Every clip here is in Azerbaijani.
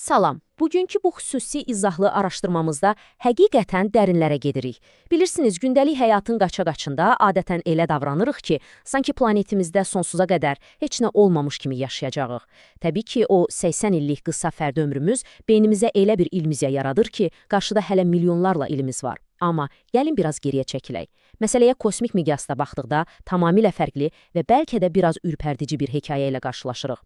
Salam, bugünkü bu xüsusi izahlı araşdırmamızda həqiqətən dərinlərə gedirik. Bilirsiniz, gündəlik həyatın qaça-qaçında adətən elə davranırıq ki, sanki planetimizdə sonsuza qədər heç nə olmamış kimi yaşayacağıq. Təbii ki, o 80 illik qısa fərdi ömrümüz beynimizə elə bir ilmizya yaradır ki, qarşıda hələ milyonlarla ilimiz var. Amma gəlin biraz geriyə çəkilək. Məsələyə kosmik miqyasda baxdıqda tamamilə fərqli və bəlkə də biraz ürpərdici bir hekayə ilə qarşılaşırıq.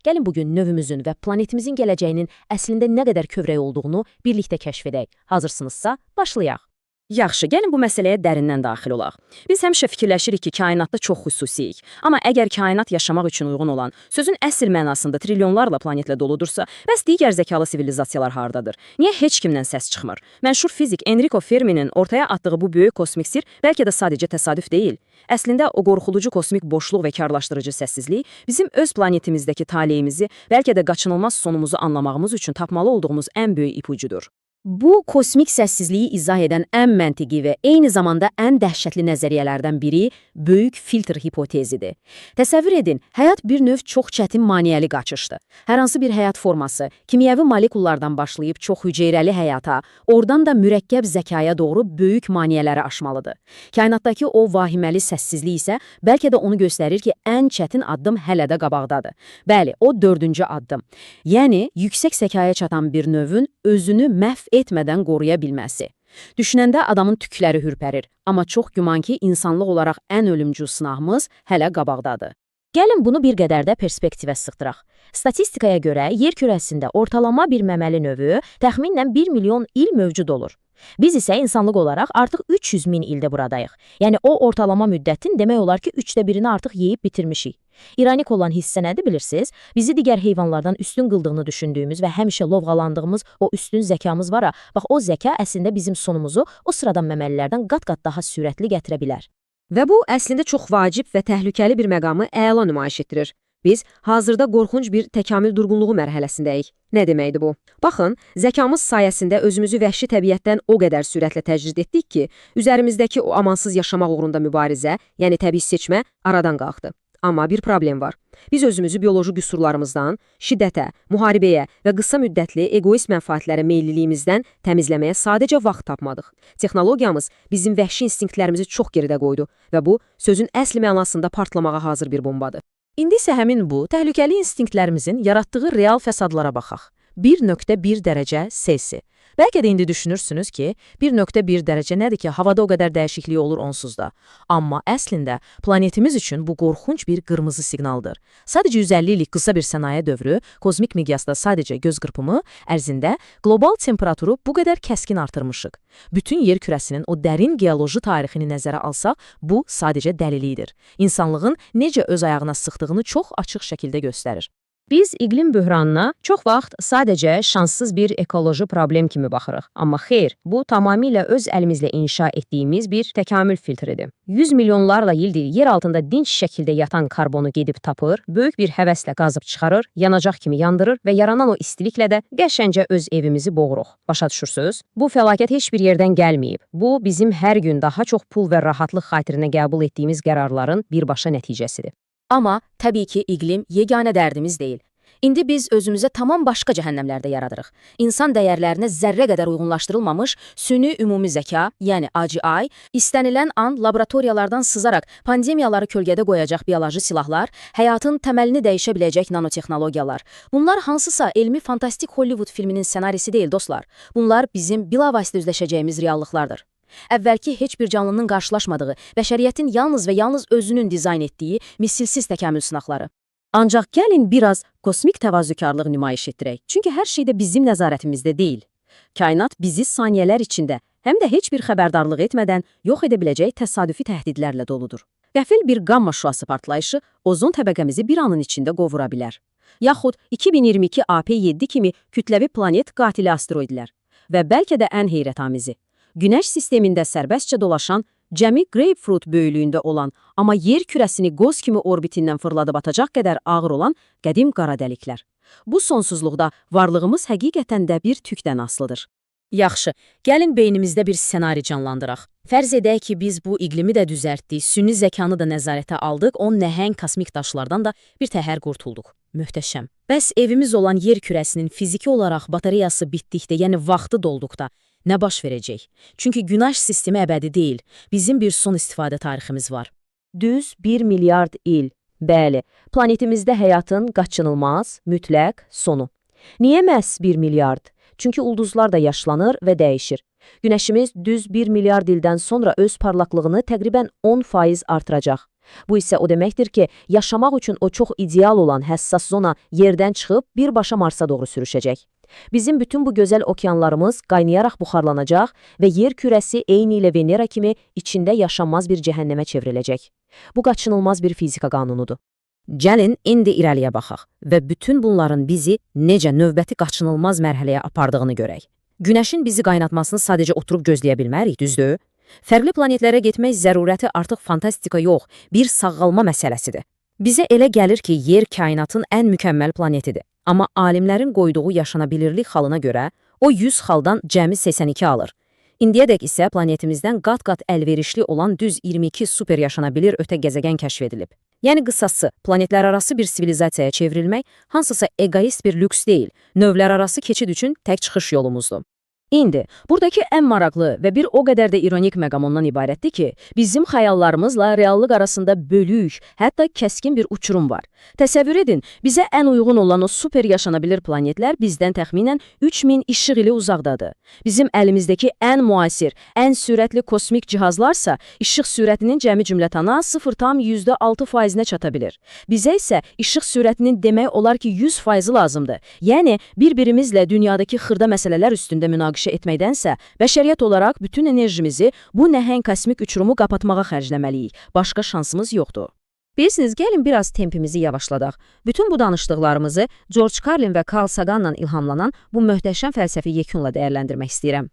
Gəlin bugün növümüzün və planetimizin gələcəyinin əslində nə qədər kövrək olduğunu birlikdə kəşf edək. Hazırsınızsa, başlayaq. Yaxşı, gəlin bu məsələyə dərindən daxil olaq. Biz həmişə fikirləşirik ki, kainatda çox xüsusiyik. Amma əgər kainat yaşamaq üçün uyğun olan, sözün əsl mənasında trilyonlarla planetlə doludursa, bəs digər zəkalı sivilizasiyalar hardadır? Niyə heç kimdən səs çıxmır? Mənşur fizik Enrico Fermi'nin ortaya atdığı bu böyük kosmik sir bəlkə də sadəcə təsadüf deyil. Əslində, o qorxulucu kosmik boşluq və karlaşdırıcı səssizlik bizim öz planetimizdəki taleyimizi, bəlkə də qaçınılmaz sonumuzu anlamağımız üçün tapmalı olduğumuz ən böyük ipucudur. Bu, kosmik səssizliyi izah edən ən məntiqi və eyni zamanda ən dəhşətli nəzəriyyələrdən biri böyük filtr hipotezidir. Təsəvvür edin, həyat bir növ çox çətin maniyəli qaçışdır. Hər hansı bir həyat forması, kimyəvi molekullardan başlayıb çox hüceyrəli həyata, oradan da mürəkkəb zəkaya doğru böyük maniyələri aşmalıdır. Kainatdakı o vahiməli səssizlik isə bəlkə də onu göstərir ki, ən çətin addım hələ də qabaqdadır. Bəli, o 4-cü addım. Yəni, yüksək zəkaya çatan bir növün özünü məhv etmədən qoruya bilməsi. Düşünəndə adamın tükləri hürpərir, amma çox güman ki, insanlıq olaraq ən ölümcül sınağımız hələ qabaqdadır. Gəlin bunu bir qədər də perspektivə sıxdıraq. Statistikaya görə yer kürəsində ortalama bir məməli növü təxminən 1 milyon il mövcud olur. Biz isə insanlıq olaraq artıq 300 min ildə buradayıq. Yəni o ortalama müddətin demək olar ki, 1/3-ni artıq yeyib bitirmişik. İronik olan hissə nədir bilirsiniz? Bizi digər heyvanlardan üstün qıldığını düşündüyümüz və həmişə lovğalandığımız o üstün zəkamız var, bax o zəka əslində bizim sonumuzu o sıradan məməlilərdən qat-qat daha sürətli gətirə bilər. Və bu, əslində çox vacib və təhlükəli bir məqamı əla nümayiş etdirir. Biz hazırda qorxunc bir təkamül durğunluğu mərhələsindəyik. Nə deməkdir bu? Baxın, zəkamız sayəsində özümüzü vəhşi təbiətdən o qədər sürətlə təcrid etdik ki, üzərimizdəki o amansız yaşamaq uğrunda mübarizə, yəni təbii seçmə aradan qalxdı. Amma bir problem var. Biz özümüzü bioloji qüsurlarımızdan, şiddətə, müharibəyə və qısa müddətli egoist mənfaatlərə meylliliyimizdən təmizləməyə sadəcə vaxt tapmadıq. Texnologiyamız bizim vəhşi instinktlərimizi çox geridə qoydu və bu, sözün əsl mənasında partlamağa hazır bir bombadır. İndi isə həmin bu, təhlükəli instinktlərimizin yaratdığı real fəsadlara baxaq. 1,1 dərəcə Selsi. Bəlkə də indi düşünürsünüz ki, 1,1 dərəcə nədir ki, havada o qədər dəyişiklik olur onsuz da. Amma əslində planetimiz üçün bu qorxunc bir qırmızı siqnaldır. Sadəcə 150 illik qısa bir sənaye dövrü, kozmik miqyasda sadəcə göz qırpımı ərzində qlobal temperaturu bu qədər kəskin artırmışıq. Bütün yer kürəsinin o dərin geoloji tarixini nəzərə alsaq, bu sadəcə dəlilidir. İnsanlığın necə öz ayağına sıxdığını çox açıq şəkildə göstərir. Biz iqlim böhranına çox vaxt sadəcə şanssız bir ekoloji problem kimi baxırıq. Amma xeyr, bu tamamilə öz əlimizlə inşa etdiyimiz bir təkamül filtridir. 100 milyonlarla ildir yer altında dinç şəkildə yatan karbonu gedib tapır, böyük bir həvəslə qazıb çıxarır, yanacaq kimi yandırır və yaranan o istiliklə də qəşəncə öz evimizi boğuruq. Başa düşürsünüz? Bu fəlakət heç bir yerdən gəlməyib. Bu, bizim hər gün daha çox pul və rahatlıq xatirinə qəbul etdiyimiz qərarların birbaşa nəticəsidir. Amma təbii ki, iqlim yeganə dərdimiz deyil. İndi biz özümüzə tamam başqa cəhənnəmlərdə yaradırıq. İnsan dəyərlərinə zərrə qədər uyğunlaşdırılmamış süni ümumi zəka, yəni AGI, istənilən an laboratoriyalardan sızaraq pandemiyaları kölgədə qoyacaq bioloji silahlar, həyatın təməlini dəyişə biləcək nanotexnologiyalar. Bunlar hansısa elmi fantastik Hollywood filminin ssenarisi deyil, dostlar. Bunlar bizim bilavasitə üzləşəcəyimiz reallıqlardır. Əvvəlki heç bir canlının qarşılaşmadığı, bəşəriyyətin yalnız və yalnız özünün dizayn etdiyi misilsiz təkamül sınaqları. Ancaq gəlin biraz kosmik təvazökarlıq nümayiş etdirək. Çünki hər şey də bizim nəzarətimizdə deyil. Kainat bizi saniyələr içində, həm də heç bir xəbərdarlıq etmədən yox edə biləcək təsadüfi təhdidlərlə doludur. Qəfil bir qamma şüası partlayışı ozon təbəqəmizi bir anın içində qovura bilər. Yaxud 2022 AP7 kimi kütləvi planet qatili asteroidlər. Və bəlkə də ən heyrətamizi. Günəş sistemində sərbəstcə dolaşan, cəmi grapefruit böyüklüyündə olan, amma yer kürəsini qoz kimi orbitindən fırladıb atacaq qədər ağır olan qədim qara dəliklər. Bu sonsuzluqda varlığımız həqiqətən də bir tükdən asılıdır. Yaxşı, gəlin beynimizdə bir ssenari canlandıraq. Fərz edək ki, biz bu iqlimi də düzəltdik, süni zəkanı da nəzarətə aldıq, o nəhəng kosmik daşlardan da bir təhər qurtulduq. Möhtəşəm. Bəs evimiz olan yer kürəsinin fiziki olaraq batareyası bitdikdə, yəni vaxtı dolduqda nə baş verəcək? Çünki Günəş sistemi əbədi deyil, bizim bir son istifadə tariximiz var. Düz 1 milyard il. Bəli, planetimizdə həyatın qaçınılmaz, mütləq sonu. Niyə məhz 1 milyard? Çünki ulduzlar da yaşlanır və dəyişir. Günəşimiz düz 1 milyard ildən sonra öz parlaqlığını təqribən 10% artıracaq. Bu isə o deməkdir ki, yaşamaq üçün o çox ideal olan həssas zona yerdən çıxıb birbaşa Marsa doğru sürüşəcək. Bizim bütün bu gözəl okeanlarımız qaynayaraq buxarlanacaq və yer kürəsi eyni ilə Venera kimi içində yaşanmaz bir cəhənnəmə çevriləcək. Bu qaçınılmaz bir fizika qanunudur. Gəlin indi irəliyə baxaq və bütün bunların bizi necə növbəti qaçınılmaz mərhələyə apardığını görək. Günəşin bizi qaynatmasını sadəcə oturub gözləyə bilmərik, düzdür? Fərqli planetlərə getmək zərurəti artıq fantastika yox, bir sağalma məsələsidir. Bizə elə gəlir ki, yer kainatın ən mükəmməl planetidir. Amma alimlərin qoyduğu yaşanabilirlik xalına görə o 100 xaldan cəmi 82 alır. İndiyədək isə planetimizdən qat-qat əlverişli olan düz 22 super yaşanabilir ötə gəzəgən kəşf edilib. Yəni qısası, planetlərarası bir sivilizasiyaya çevrilmək hansısa egoist bir lüks deyil, növlərarası keçid üçün tək çıxış yolumuzdur. İndi, buradakı ən maraqlı və bir o qədər də ironik məqam ondan ibarətdir ki, bizim xəyallarımızla reallıq arasında bölük, hətta kəskin bir uçurum var. Təsəvvür edin, bizə ən uyğun olan o super yaşanabilir planetlər bizdən təxminən 3000 işıq ili uzaqdadır. Bizim əlimizdəki ən müasir, ən sürətli kosmik cihazlarsa işıq sürətinin cəmi cümlətana 0,6%-nə çata bilir. Bizə isə işıq sürətinin demək olar ki 100% lazımdır. Yəni, bir-birimizlə dünyadakı xırda məsələlər üstündə münaqişə etməkdənsə, bəşəriyyət olaraq bütün enerjimizi bu nəhəng kosmik uçurumu qapatmağa xərcləməliyik. Başqa şansımız yoxdur. Bilirsiniz, gəlin biraz tempimizi yavaşladaq. Bütün bu danışdıqlarımızı George Carlin və Carl Sagan'la ilhamlanan bu möhtəşəm fəlsəfi yekunla dəyərləndirmək istəyirəm.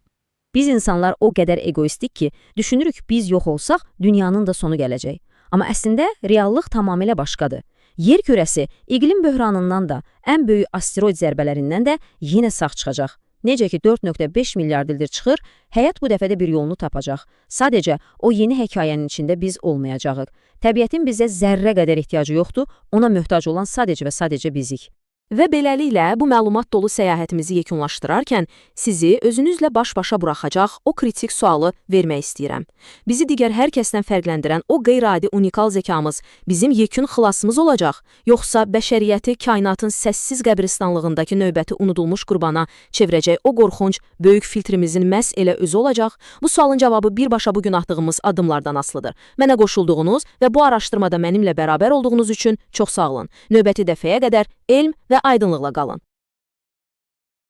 Biz insanlar o qədər egoistik ki, düşünürük biz yox olsaq, dünyanın da sonu gələcək. Amma əslində reallıq tamamilə başqadır. Yer kürəsi iqlim böhranından da, ən böyük asteroid zərbələrindən də yenə sağ çıxacaq. Necə ki 4,5 milyard ildir çıxır, həyat bu dəfədə bir yolunu tapacaq. Sadəcə o yeni hekayənin içində biz olmayacağıq. Təbiətin bizə zərrə qədər ehtiyacı yoxdur, ona möhtac olan sadəcə və sadəcə bizik. Və beləliklə bu məlumat dolu səyahətimizi yekunlaşdırarkən sizi özünüzlə baş-başa buraxacaq o kritik sualı vermək istəyirəm. Bizi digər hər kəsdən fərqləndirən o qeyri-adi unikal zəkamız bizim yekun xilasımız olacaq, yoxsa bəşəriyyəti kainatın səssiz qəbristanlığındakı növbəti unudulmuş qurbana çevirəcək o qorxunc böyük filtrimizin məhz elə özü olacaq? Bu sualın cavabı birbaşa bugün atdığımız addımlardan asılıdır. Mənə qoşulduğunuz və bu araşdırmada mənimlə bərabər olduğunuz üçün çox sağ olun. Növbəti dəfəyə qədər elm və aydınlıqla qalın.